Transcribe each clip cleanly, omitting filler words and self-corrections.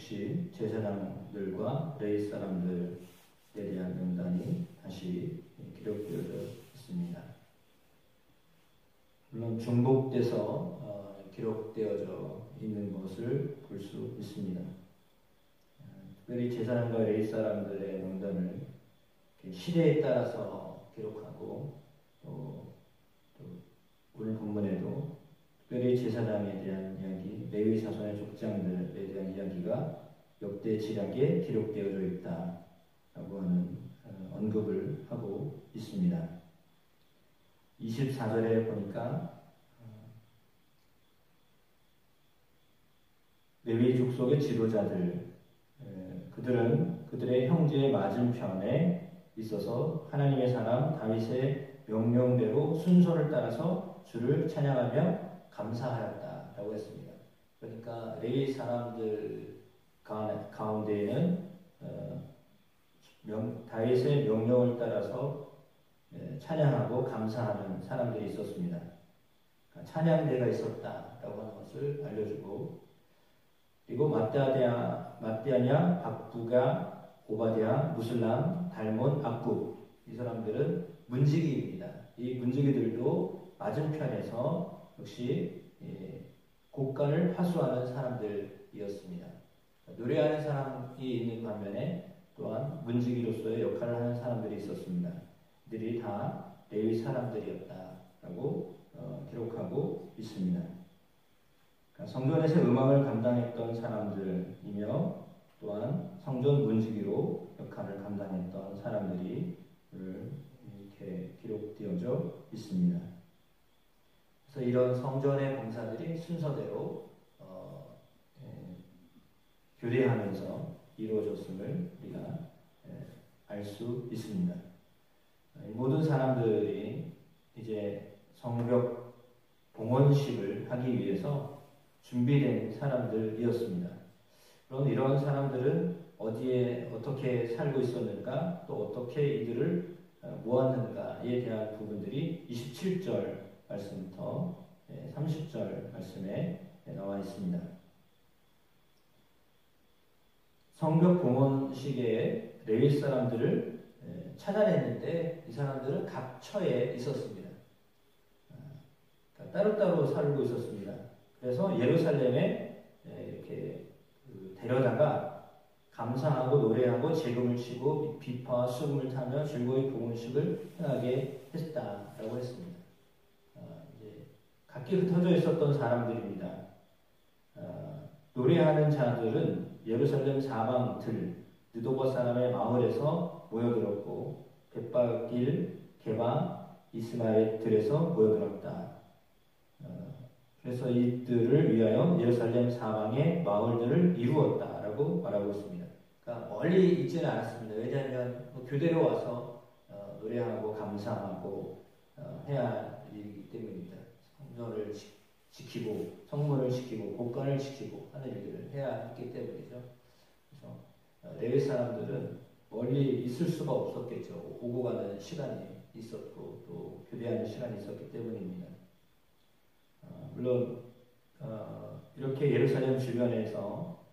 역시 제사장들과 레위 사람들에 대한 명단이 다시 기록되어져 있습니다. 물론 중복돼서 기록되어져 있는 것을 볼 수 있습니다. 특별히 제사장과 레위 사람들의 명단을 시대에 따라서 기록하고 또 오늘 본문에도 특별히 제사장에 대한 이야기, 레위 사손의 족장들에 대한 이야기가 역대 지략에 기록되어져 있다라고 하는 언급을 하고 있습니다. 24절에 보니까 레위 족속의 지도자들, 그들은 그들의 형제의 맞은편에 있어서 하나님의 사람 다윗의 명령대로 순서를 따라서 주를 찬양하며 감사하였다라고 했습니다. 그러니까 레위 사람들 가운데에는 다윗의 명령을 따라서 찬양하고 감사하는 사람들이 있었습니다. 그러니까 찬양대가 있었다라고 하는 것을 알려주고, 그리고 마띠아냐, 박부가, 오바댜, 무슬람, 달몬, 악굽, 이 사람들은 문지기입니다. 이 문지기들도 맞은편에서 역시 곡간을 파수하는 사람들이었습니다. 노래하는 사람이 있는 반면에 또한 문지기로서의 역할을 하는 사람들이 있었습니다. 이들이 다 레위 사람들이었다라고 기록하고 있습니다. 그러니까 성전에서 음악을 감당했던 사람들이며 또한 성전 문지기로 역할을 감당했던 사람들이 이렇게 기록되어져 있습니다. 그래서 이런 성전의 봉사들이 순서대로 교대하면서 이루어졌음을 우리가 알 수 있습니다. 모든 사람들이 이제 성벽 봉헌식을 하기 위해서 준비된 사람들이었습니다. 그럼 이런 사람들은 어디에 어떻게 살고 있었는가, 또 어떻게 이들을 모았는가에 대한 부분들이 27절 말씀부터 30절 말씀에 나와 있습니다. 성벽 봉헌식에 레위 사람들을 찾아냈는데 이 사람들은 각처에 있었습니다. 그러니까 따로따로 살고 있었습니다. 그래서 예루살렘에 이렇게 데려다가 감사하고 노래하고 재금을 치고 비파와 수금을 타며 즐거이 봉헌식을 행하게 했다라고 했습니다. 이제 각기 흩어져 있었던 사람들입니다. 노래하는 자들은 예루살렘 사방들 느도바 사람의 마을에서 모여들었고 벳바길, 게바, 이스마엘들에서 모여들었다. 그래서 이들을 위하여 예루살렘 사방의 마을들을 이루었다라고 말하고 있습니다. 그러니까 멀리 있지는 않았습니다. 왜냐하면 교대로 와서 노래하고 감사하고 해야 할 일이기 때문입니다. 성전을 지키고 성문을 지키고 곡간을 지키고 하는 일들을 해야 했기 때문이죠. 그래서 레위 사람들은 멀리 있을 수가 없었겠죠. 오고 가는 시간이 있었고 또 교대하는 시간이 있었기 때문입니다. 물론 이렇게 예루살렘 주변에서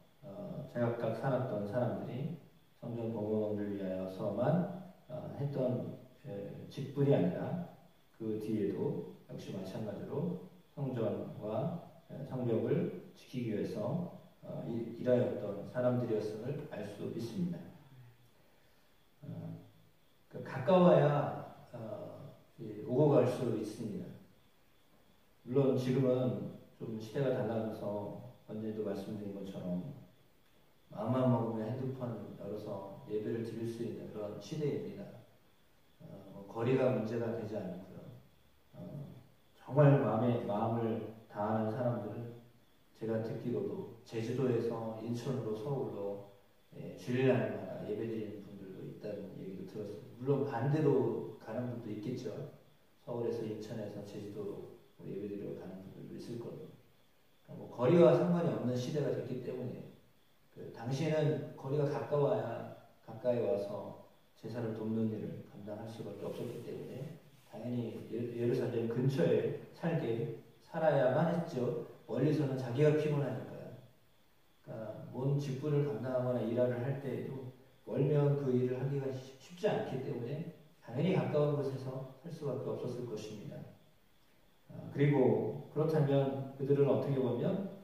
제각각 살았던 사람들이 성전 봉헌을 위하여서만 했던 직분이 아니라 그 뒤에도 역시 마찬가지로 성전과 성벽을 지키기 위해서 일하였던 사람들이었음을 알 수 있습니다. 가까워야 오고 갈 수 있습니다. 물론 지금은 좀 시대가 달라져서 언제도 말씀드린 것처럼 마음만 먹으면 핸드폰을 열어서 예배를 드릴 수 있는 그런 시대입니다. 거리가 문제가 되지 않고요. 정말 마음을 다하는 사람들은 제가 듣기로도 제주도에서 인천으로 서울로 주일날 예배드리는 분들도 있다는 얘기도 들었습니다. 물론 반대로 가는 분도 있겠죠. 서울에서 인천에서 제주도로 예배드리러 가는 분들도 있을 겁니다. 그러니까 거리와 상관이 없는 시대가 됐기 때문에 당시에는 거리가 가까워야 가까이 와서 제사를 돕는 일을 감당할 수밖에 없었기 때문에 당연히 예루살렘 근처에 살아야만 했죠. 멀리서는 자기가 피곤하니까요. 그러니까 뭔 직분을 감당하거나 일을 할 때에도 멀면 그 일을 하기가 쉽지 않기 때문에 당연히 가까운 곳에서 살 수밖에 없었을 것입니다. 그리고 그렇다면 그들은 어떻게 보면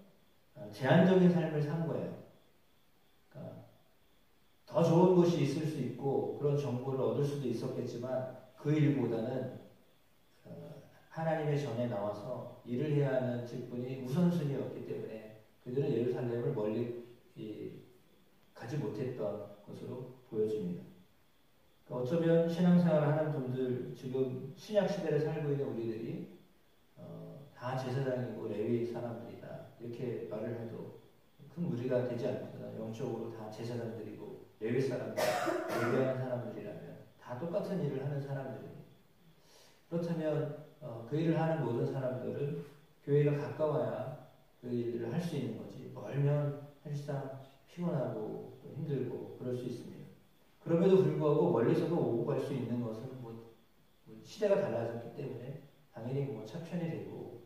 제한적인 삶을 산 거예요. 그러니까 더 좋은 곳이 있을 수 있고 그런 정보를 얻을 수도 있었겠지만 그 일보다는 하나님의 전에 나와서 일을 해야 하는 직분이 우선순위였기 때문에 그들은 예루살렘을 멀리 가지 못했던 것으로 보여집니다. 그러니까 어쩌면 신앙생활을 하는 분들, 지금 신약시대를 살고 있는 우리들이 다 제사장이고 레위 사람들이다 이렇게 말을 해도 큰 무리가 되지 않거나 영적으로 다 제사장들이고 레위 사람들, 예배하는 사람들이라면 다 똑같은 일을 하는 사람들입니다. 그렇다면 그 일을 하는 모든 사람들은 교회가 가까워야 그 일을 할 수 있는 거지 멀면 사실상 피곤하고 힘들고 그럴 수 있습니다. 그럼에도 불구하고 멀리서도 오고 갈 수 있는 것은 시대가 달라졌기 때문에 당연히 차편이 되고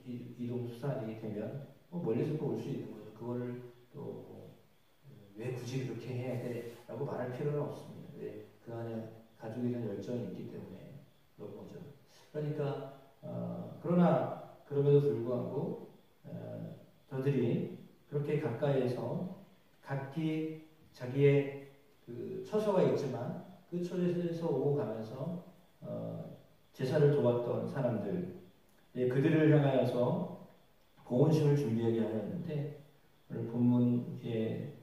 이동 수단이 되면 멀리서도 올 수 있는 거죠. 그걸 또 왜 굳이 그렇게 해야 돼?라고 말할 필요는 없습니다. 왜 그 안에 가지고 있는 열정이 있기 때문에 그런 거죠. 그러니까 그러나 그럼에도 불구하고 저들이 그렇게 가까이에서 각기 자기의 그 처소가 있지만 그 처소에서 오고 가면서 제사를 도왔던 사람들, 그들을 향하여서 보온식을 준비하게 하였는데 오늘 본문의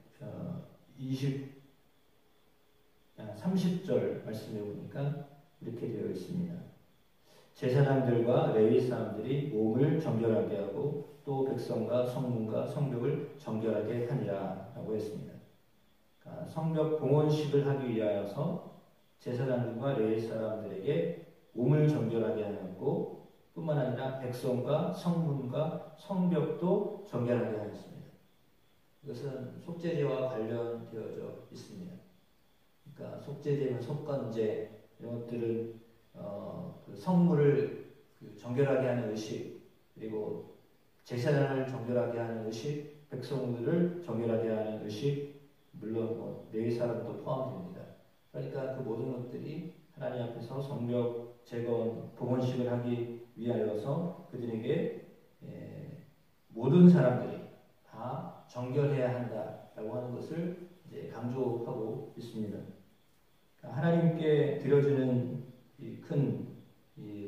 30절 말씀해 보니까 이렇게 되어 있습니다. 제사장들과 레위 사람들이 몸을 정결하게 하고 또 백성과 성문과 성벽을 정결하게 하니라 라고 했습니다. 그러니까 성벽 봉헌식을 하기 위하여서 제사장들과 레위 사람들에게 몸을 정결하게 하였고 뿐만 아니라 백성과 성문과 성벽도 정결하게 하였습니다. 이것은 속죄제와 관련되어져 있습니다. 그러니까 속죄제는 속건제 이런 것들은 그 성물을 정결하게 하는 의식, 그리고 제사장을 정결하게 하는 의식, 백성들을 정결하게 하는 의식, 물론 레위 사람도 포함됩니다. 그러니까 그 모든 것들이 하나님 앞에서 성벽 재건, 봉헌식을 하기 위하여서 그들에게 모든 사람들이 다 정결해야 한다라고 하는 것을 이제 강조하고 있습니다. 하나님께 드려지는 큰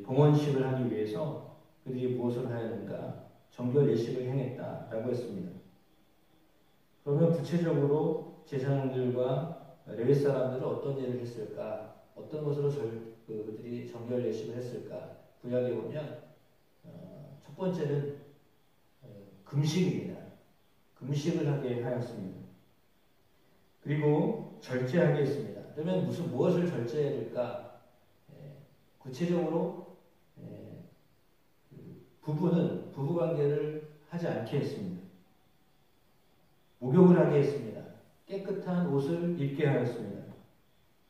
봉헌식을 하기 위해서 그들이 무엇을 하였는가? 정결 예식을 행했다라고 했습니다. 그러면 구체적으로 제사장들과 레위 사람들은 어떤 일을 했을까? 어떤 것으로 그들이 정결 예식을 했을까? 구약에 보면 첫 번째는 금식입니다. 금식을 하게 하였습니다. 그리고 절제하게 했습니다. 그러면 무엇을 절제해야 될까? 구체적으로 부부는 부부관계를 하지 않게 했습니다. 목욕을 하게 했습니다. 깨끗한 옷을 입게 하였습니다.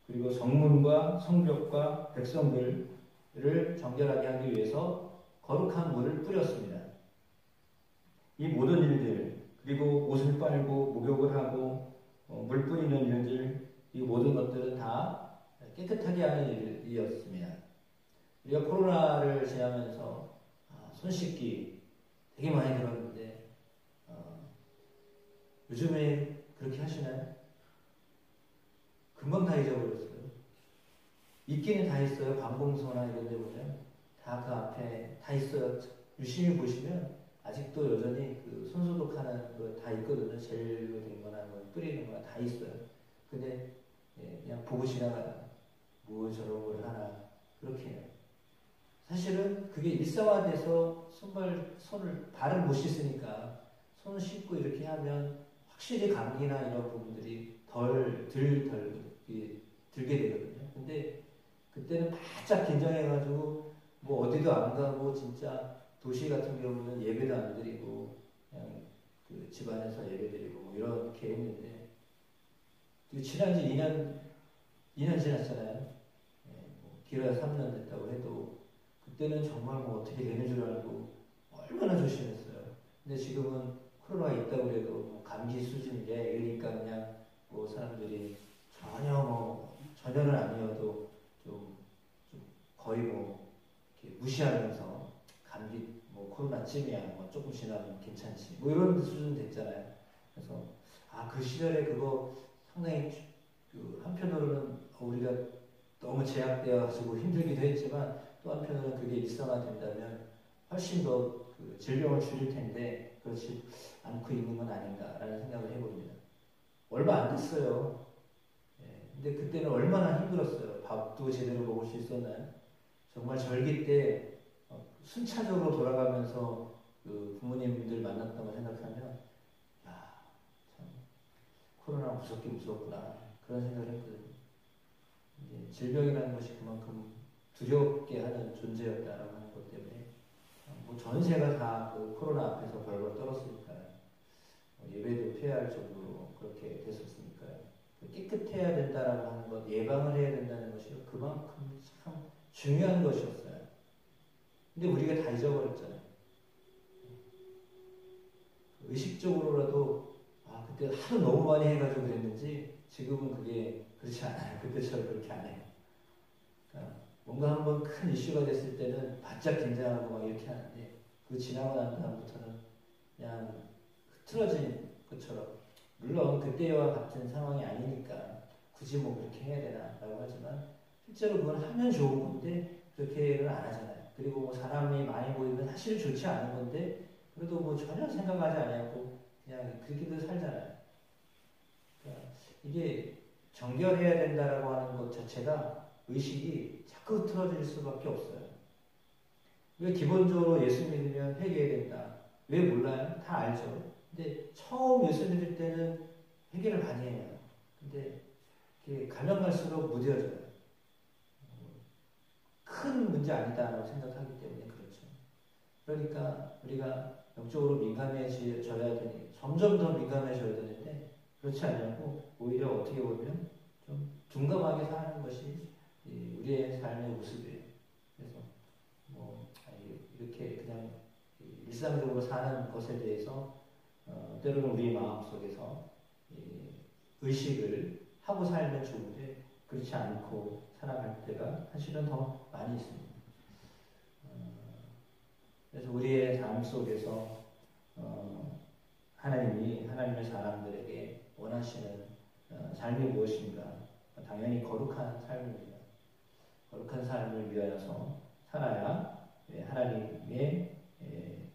그리고 성문과 성벽과 백성들을 정결하게 하기 위해서 거룩한 물을 뿌렸습니다. 이 모든 일들, 그리고 옷을 빨고 목욕을 하고 물 뿌리는 일들, 이 모든 것들은 다 깨끗하게 하는 일이었습니다. 우리가 코로나를 지나면서 손 씻기 되게 많이 들었는데 요즘에 그렇게 하시나요? 금방 다 잊어버렸어요. 있기는 다 있어요. 관공서나 이런 데 보면 다 그 앞에 다 있어요. 유심히 보시면 아직도 여전히 그 손소독하는 거 다 있거든요. 젤로 된 거나 뭐 뿌리는 거나 다 있어요. 근데 그냥 보고 지나가다 뭐 저런 걸 하나 그렇게 해요. 사실은 그게 일상화돼서 손을 발을 못 씻으니까 손을 씻고 이렇게 하면 확실히 감기나 이런 부분들이 들게 되거든요. 근데 그때는 바짝 긴장해가지고 뭐 어디도 안 가고 진짜 도시 같은 경우는 예배도 안 드리고 그냥 그 집안에서 예배 드리고 뭐 이렇게 했는데 지난 지 2년 지났잖아요. 뭐 길어야 3년 됐다고 해도 그때는 정말 뭐 어떻게 되는 줄 알고 얼마나 조심했어요. 근데 지금은 코로나가 있다고 해도 뭐 감기 수준인데 이러니까 그냥 뭐 사람들이 전혀는 아니어도 좀 거의 뭐 이렇게 무시하면서 감기 뭐 코로나쯤이야 뭐 조금 지나면 괜찮지 뭐 이런 수준 됐잖아요. 그래서 그 시절에 그거 상당히 그 한편으로는 우리가 너무 제약되어 가지고 힘들기도 했지만 또 한편으로는 그게 일상화된다면 훨씬 더 그 질병을 줄일 텐데 그렇지 않고 있는 건 아닌가라는 생각을 해봅니다. 얼마 안 됐어요. 예, 근데 그때는 얼마나 힘들었어요. 밥도 제대로 먹을 수 있었나요? 정말 절기 때 순차적으로 돌아가면서 그 부모님들 만났던 걸 생각하면 야, 참 코로나 무섭긴 무섭구나 그런 생각을 했거든요. 질병이라는 것이 그만큼 두렵게 하는 존재였다라고 하는 것 때문에 뭐 전세가 다 그 코로나 앞에서 벌벌 떨었으니까요. 예배도 폐할 정도로 그렇게 됐었으니까요. 깨끗해야 된다라고 하는 것, 예방을 해야 된다는 것이 그만큼 참 중요한 것이었어요. 근데 우리가 다 잊어버렸잖아요. 의식적으로라도 그때 하도 너무 많이 해가지고 그랬는지 지금은 그게 그렇지 않아요. 그때처럼 그렇게 안 해요. 그러니까 뭔가 한번 큰 이슈가 됐을 때는 바짝 긴장하고 막 이렇게 하는데 그 지나고 난 다음부터는 그냥 흐트러진 것처럼 물론 그때와 같은 상황이 아니니까 굳이 뭐 그렇게 해야 되나라고 하지만 실제로 그건 하면 좋은 건데 그렇게는 안 하잖아요. 그리고 뭐 사람이 많이 모이면 사실 좋지 않은 건데 그래도 뭐 전혀 생각하지 않고 그냥 그렇게도 살잖아요. 그러니까 이게 정결해야 된다라고 하는 것 자체가 의식이 자꾸 흐트러질 수밖에 없어요. 왜 기본적으로 예수 믿으면 회개해야 된다. 왜 몰라요? 다 알죠. 근데 처음 예수 믿을 때는 회개를 많이 해요. 근데 가면 갈수록 무뎌져요. 큰 문제 아니다라고 생각하기 때문에 그렇죠. 그러니까 우리가 영적으로 민감해져야 되니 점점 더 민감해져야 되는데 그렇지 않냐고 오히려 어떻게 보면 좀 둔감하게 사는 것이 우리의 삶의 모습이에요. 그래서 뭐 이렇게 그냥 일상적으로 사는 것에 대해서 때로는 우리 마음속에서 의식을 하고 살면 좋은데 그렇지 않고 살아갈 때가 사실은 더 많이 있습니다. 그래서 우리의 삶 속에서 하나님의 사람들에게 원하시는 삶이 무엇인가? 당연히 거룩한 삶입니다. 거룩한 삶을 위하여서 살아야 하나님의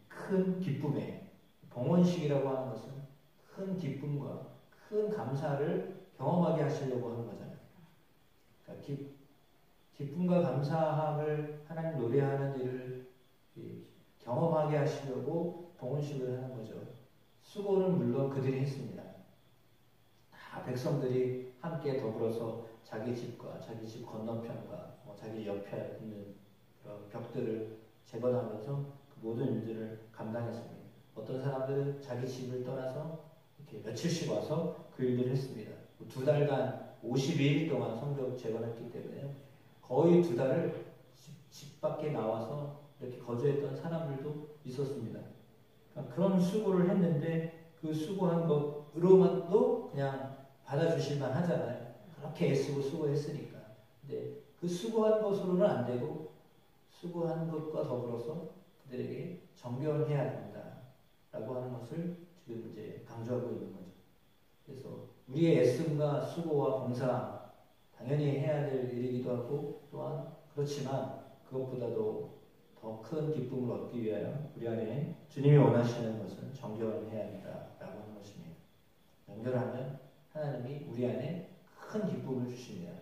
큰 기쁨에 봉헌식이라고 하는 것은 큰 기쁨과 큰 감사를 경험하게 하시려고 하는 거잖아요. 그러니까 기쁨과 감사함을 하나님 노래하는 일을 경험하게 하시려고 봉헌식을 하는 거죠. 수고는 물론 그들이 했습니다. 다 백성들이 함께 더불어서 자기 집과 자기 집 건너편과 자기 옆에 있는 그런 벽들을 재건하면서 그 모든 일들을 감당했습니다. 어떤 사람들은 자기 집을 떠나서 이렇게 며칠씩 와서 그 일들을 했습니다. 2달간 52일 동안 성벽을 재건했기 때문에 거의 2달을 집 밖에 나와서 이렇게 거주했던 사람들도 있었습니다. 그러니까 그런 수고를 했는데 그 수고한 것으로만도 그냥 받아주실만 하잖아요. 그렇게 애쓰고 수고했으니까. 근데 그 수고한 것으로는 안 되고 수고한 것과 더불어서 그들에게 정결해야 된다라고 하는 것을 지금 이제 강조하고 있는 거죠. 그래서 우리의 애씀과 수고와 봉사 당연히 해야 될 일이기도 하고 또한 그렇지만 그것보다도 더 큰 기쁨을 얻기 위하여 우리 안에 주님이 원하시는 것은 정결해야 한다라고 하는 것입니다. 정결하면 하나님이 우리 안에 큰 기쁨을 주십니다.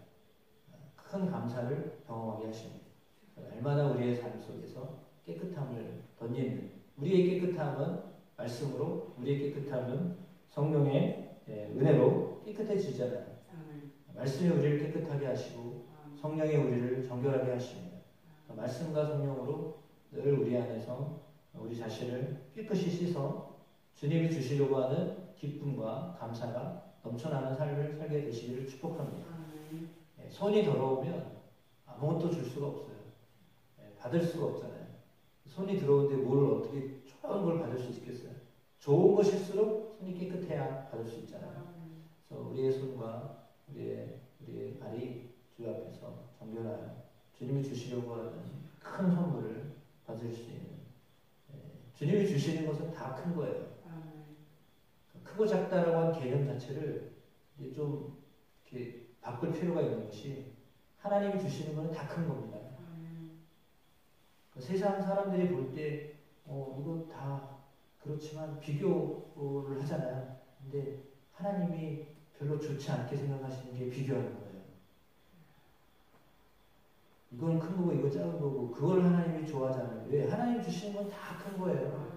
큰 감사를 경험하게 하십니다. 얼마나 우리의 삶 속에서 깨끗함을 던지는 우리의 깨끗함은 말씀으로 우리의 깨끗함은 성령의 은혜로 깨끗해지잖아요. 말씀이 우리를 깨끗하게 하시고 성령이 우리를 정결하게 하십니다. 말씀과 성령으로 늘 우리 안에서 우리 자신을 깨끗이 씻어 주님이 주시려고 하는 기쁨과 감사가 넘쳐나는 삶을 살게 되시기를 축복합니다. 손이 더러우면 아무것도 줄 수가 없어요. 받을 수가 없잖아요. 손이 더러운데 뭘 어떻게 좋은 걸 받을 수 있겠어요? 좋은 것일수록 손이 깨끗해야 받을 수 있잖아요. 그래서 우리의 손과 우리의 발이 주 앞에서 정결하여 주님이 주시려고 하는 큰 선물을 받을 수 있는, 주님이 주시는 것은 다 큰 거예요. 크고 작다라고 하는 개념 자체를 이제 좀 이렇게 바꿀 필요가 있는 것이, 하나님이 주시는 것은 다 큰 겁니다. 세상 사람들이 볼 때 이거 다 그렇지만 비교를 하잖아요. 근데 하나님이 별로 좋지 않게 생각하시는 게 비교하는 거예요. 이건 큰 거고 이건 작은 거고, 그걸 하나님이 좋아하잖아요. 왜? 하나님 주시는 건 다 큰 거예요.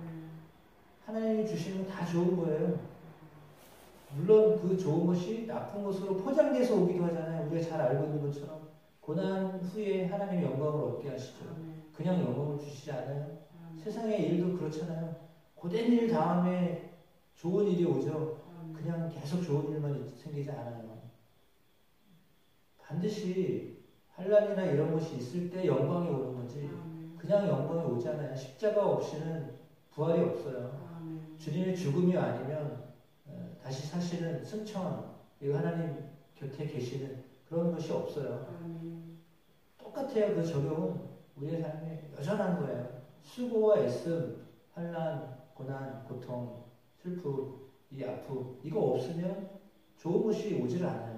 하나님이 주시는 건 다 좋은 거예요. 물론 그 좋은 것이 나쁜 것으로 포장돼서 오기도 하잖아요. 우리가 잘 알고 있는 것처럼 고난 후에 하나님의 영광을 얻게 하시죠. 그냥 영광을 주시지 않아요. 세상의 일도 그렇잖아요. 고된 일 다음에 좋은 일이 오죠. 그냥 계속 좋은 일만 생기지 않아요. 반드시 환난이나 이런 것이 있을 때 영광이 오는 거지, 그냥 영광이 오지 않아요. 십자가 없이는 부활이 없어요. 주님의 죽음이 아니면 다시 사시는 승천, 이거 하나님 곁에 계시는 그런 것이 없어요. 똑같아요. 그 적용은 우리의 삶에 여전한 거예요. 수고와 애씀, 환난, 고난, 고통, 슬픔, 이 아픔, 이거 없으면 좋은 것이 오지를 않아요.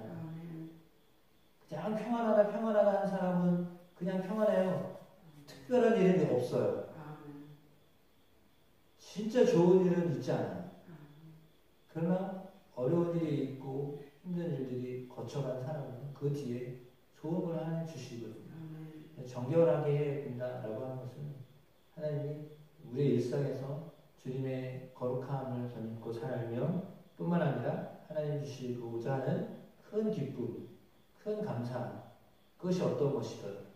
그냥 평안하다 하는 사람은 그냥 평안해요. 특별한 일은 없어요. 진짜 좋은 일은 있지 않아요. 그러나 어려운 일이 있고 힘든 일들이 거쳐간 사람은 그 뒤에 좋은 걸 하나님 주시거든요. 정결하게 해야 된다라고 하는 것은 하나님이 우리의 일상에서 주님의 거룩함을 닮고 살며 뿐만 아니라 하나님 주시고자 하는 큰 기쁨, 큰 감사, 그것이 어떤 것이든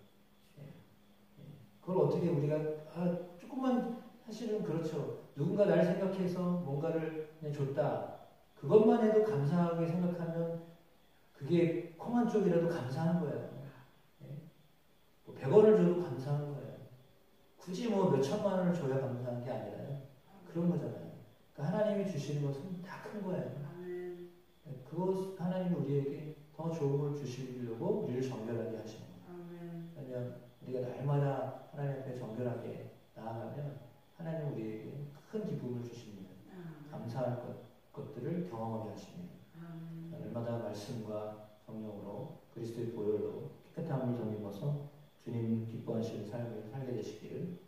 그걸 어떻게 우리가 조금만, 사실은 그렇죠. 누군가 날 생각해서 뭔가를 그냥 줬다, 그것만 해도 감사하게 생각하면 그게 콩 한 쪽이라도 감사한 거예요. 100원을 줘도 감사한 거예요. 굳이 몇 천만 원을 줘야 감사한 게 아니라요. 그런 거잖아요. 그러니까 하나님이 주시는 것은 다 큰 거예요. 그것 하나님이 우리에게 더 좋은 걸 주시려고 우리를 정결하게 하시는 거예요. 왜냐하면 우리가 날마다 하나님 앞에 정결하게 나아가면 하나님 우리에게 큰 기쁨을 주십니다. 감사할 것들을 경험하게 하십니다. 날마다 말씀과 성령으로 그리스도의 보혈로 깨끗함을 덧입어서 주님 기뻐하시는 삶을 살게 되시기를